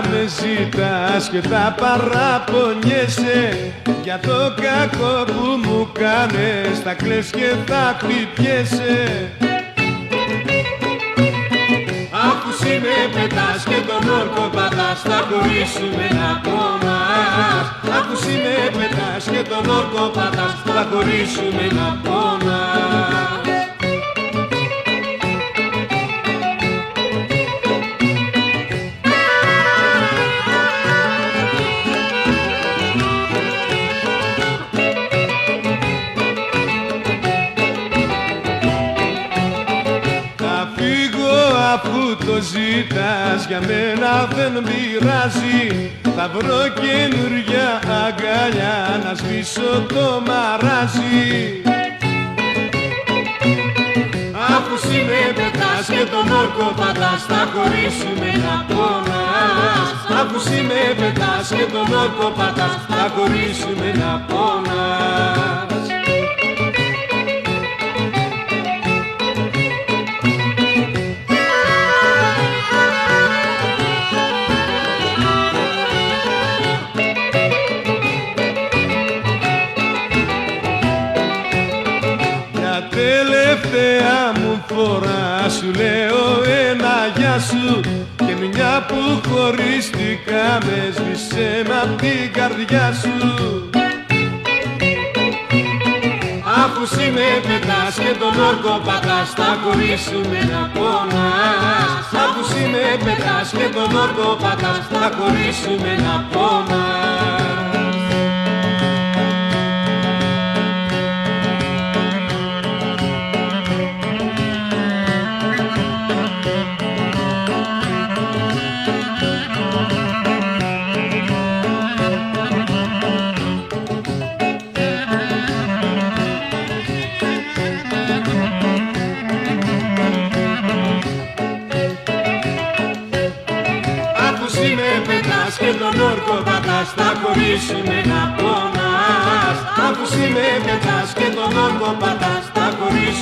με ζητάς και τα παραπονιέσαι για το κακό που μου κάνες, θα κλαις και θα χτυπιέσαι. Αφού εσύ με πετάς και τον όρκο πατάς, θα χωρίσουμε να πονάς. Αφού εσύ με πετάς και τον όρκο πατάς, θα χωρίσουμε να πονάς. Αφού το ζητάς για μένα δεν πειράζει, θα βρω καινούρια αγκαλιά να σβήσω το μαράζι. Αφού εσύ με πετάς και τον όρκο πατάς, θα χωρίσουμε να πονάς. Αφού εσύ με πετάς και τον όρκο πατάς, θα χωρίσουμε να πονάς. Τελευταία μου φορά σου λέω ένα γεια σου, και μια που χωρίστηκαμε σβήσε μ' απ' την καρδιά σου. Αφού εσύ με πετάς και τον όρκο πατάς, θα χωρίσουμε να πονάς. Αφού εσύ με πετάς και τον όρκο πατάς, θα χωρίσουμε να πονάς. Και τον όρκο πατάς, θα χωρίσουμε να πονάς. Αφού εσύ με πετάς και τον όρκο πατάς, θα χωρίσουμε